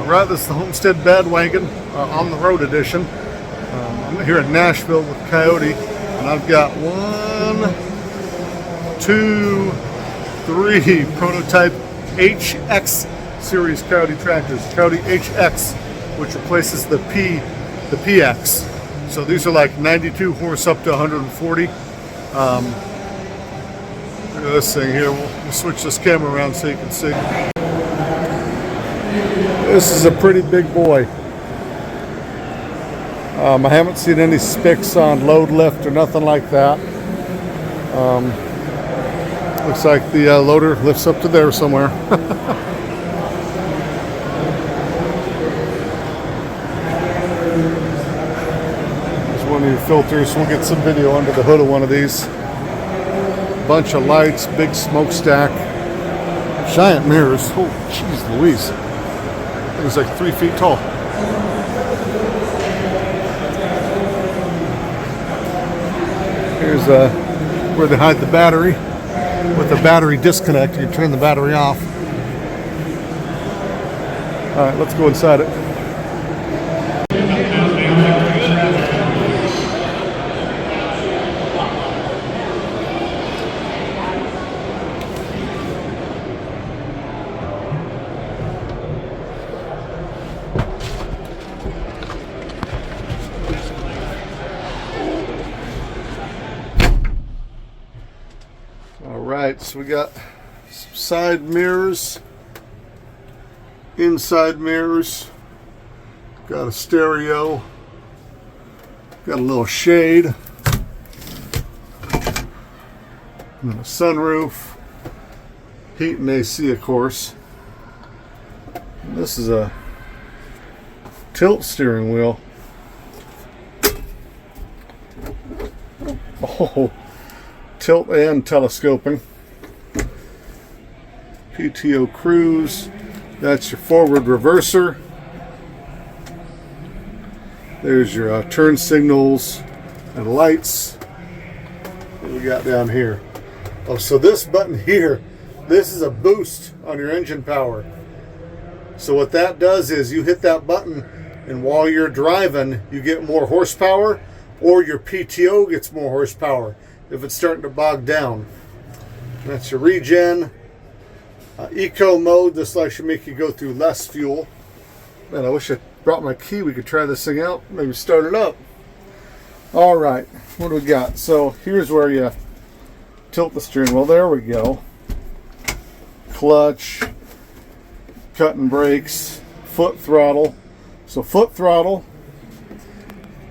Alright, this is the Homestead Badwagon on the road edition. I'm here in Nashville with Kioti, and I've got 1, 2, 3 prototype HX series Kioti tractors. Kioti HX, which replaces the PX. So these are like 92 horse up to 140. Look at this thing here. We'll switch this camera around so you can see. This is a pretty big boy. I haven't seen any specs on load lift or nothing like that. Looks like the loader lifts up to there somewhere. There's one of your filters. We'll get some video under the hood of one of these. Bunch of lights, big smokestack, giant mirrors. Oh, jeez Louise. It's like 3 feet tall. Here's where they hide the battery. With the battery disconnect, you turn the battery off. All right, let's go inside it. Alright, so we got some side mirrors, inside mirrors, got a stereo, got a little shade, and then a sunroof, heat and AC of course. And this is a tilt steering wheel. Oh, tilt and telescoping. PTO cruise. That's your forward reverser. There's your turn signals and lights. What do we got down here? Oh, so this button here, this is a boost on your engine power. So what that does is you hit that button, and while you're driving, you get more horsepower, or your PTO gets more horsepower if it's starting to bog down. That's your regen. Eco mode, this should make you go through less fuel. Man, I wish I brought my key. We could try this thing out, maybe start it up. All right, what do we got? So here's where you tilt the steering wheel. There we go. Clutch, cutting brakes, foot throttle. So foot throttle,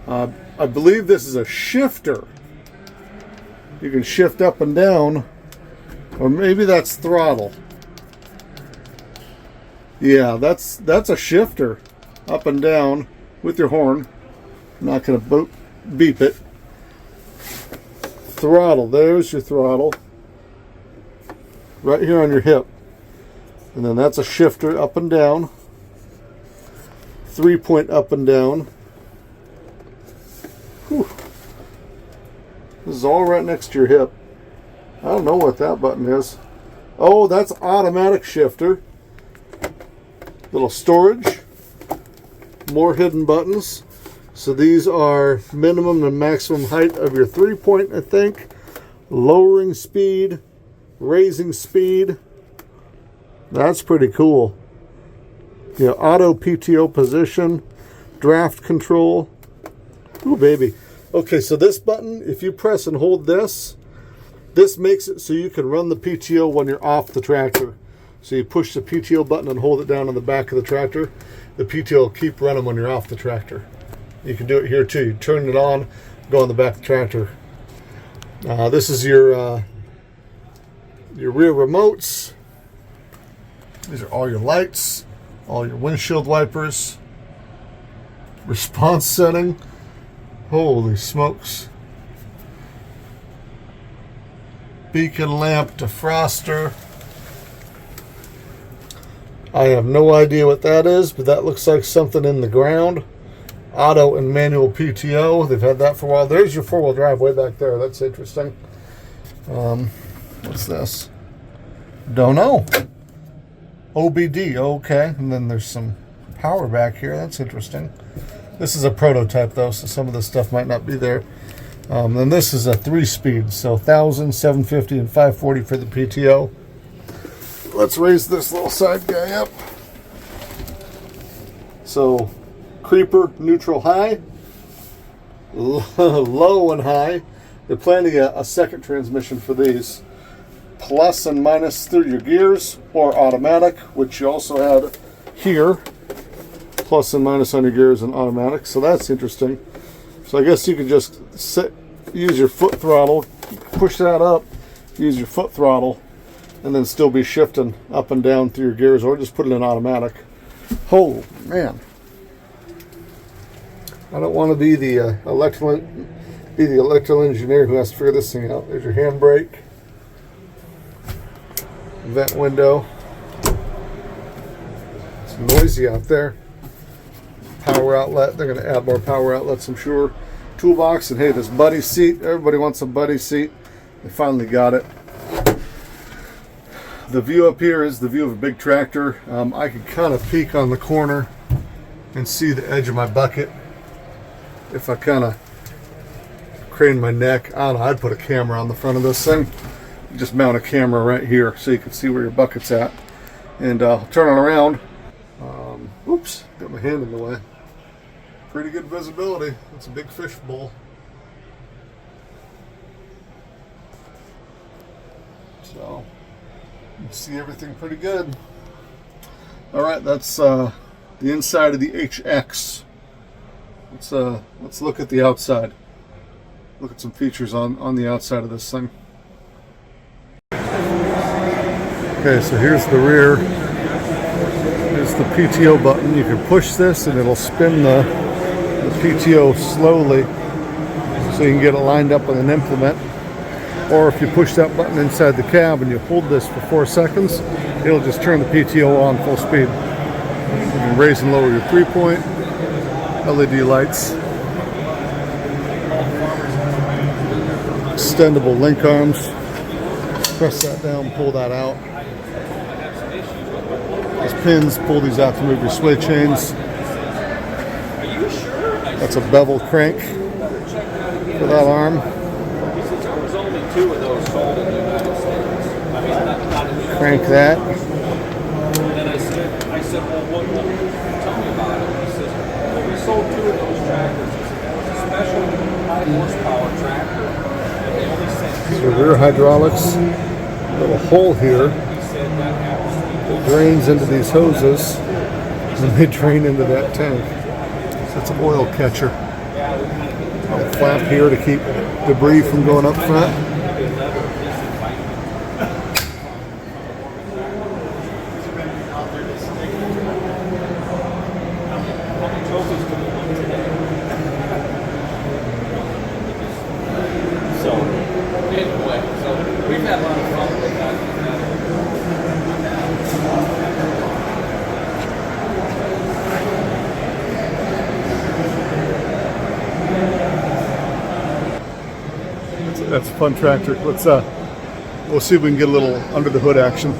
I believe this is a shifter. You can shift up and down, or maybe that's throttle. Yeah, that's a shifter, up and down with your horn. I'm not going to beep it. Throttle, there's your throttle, right here on your hip. And then that's a shifter, up and down. 3-point up and down. Whew. This is all right next to your hip. I don't know what that button is. Oh, that's automatic shifter. Little storage. More hidden buttons. So these are minimum and maximum height of your 3-point, I think. Lowering speed. Raising speed. That's pretty cool. Yeah, auto PTO position. Draft control. Ooh, baby. Okay, so this button, if you press and hold this makes it so you can run the PTO when you're off the tractor. So you push the PTO button and hold it down on the back of the tractor. The PTO will keep running when you're off the tractor. You can do it here too. You turn it on, go on the back of the tractor. This is your rear remotes. These are all your lights, all your windshield wipers, response setting. Holy smokes. Beacon lamp, defroster. I have no idea what that is, but that looks like something in the ground. Auto and manual PTO. They've had that for a while. There's your four-wheel drive way back there. That's interesting. What's this? Don't know. OBD. Okay. And then there's some power back here. That's interesting. This is a prototype though, so some of the stuff might not be there. And this is a 3-speed, so 1,000, 750, and 540 for the PTO. Let's raise this little side guy up. So, creeper, neutral, high, low and high. They're planning a second transmission for these. Plus and minus through your gears, or automatic, which you also had here. Plus and minus on your gears and automatic, so that's interesting. So I guess you could just use your foot throttle, push that up, use your foot throttle, and then still be shifting up and down through your gears, or just put it in automatic. Oh man, I don't want to be the electrical engineer who has to figure this thing out. There's your handbrake, vent window. It's noisy out there. Power outlet. They're going to add more power outlets, I'm sure. Toolbox, and hey, this buddy seat. Everybody wants a buddy seat. They finally got it. The view up here is the view of a big tractor. I can kind of peek on the corner and see the edge of my bucket. If I kind of crane my neck, I don't know, I'd put a camera on the front of this thing. Just mount a camera right here so you can see where your bucket's at. And turn it around. Oops, got my hand in the way. Pretty good visibility. It's a big fish bowl. So, you can see everything pretty good. Alright, that's the inside of the HX. Let's look at the outside. Look at some features on the outside of this thing. Okay, so here's the rear. Here's the PTO button. You can push this and it'll spin the PTO slowly so you can get it lined up with an implement. Or if you push that button inside the cab and you hold this for 4 seconds, it'll just turn the PTO on full speed. You can raise and lower your 3-point LED lights. Extendable link arms. Press that down, pull that out. These pins, pull these out to move your sway chains. That's a bevel crank for that arm. Crank that. And I said, well, what, tell me about it. He says, well, we sold 2 of those tractors. He said, it was a special high horsepower tractor. And they only sent 2. So rear hydraulics, a little hole here that drains into these hoses, and they drain into that tank. So it's an oil catcher. A flap here to keep debris from going up front. That's a fun tractor. Let's we'll see if we can get a little under the hood action.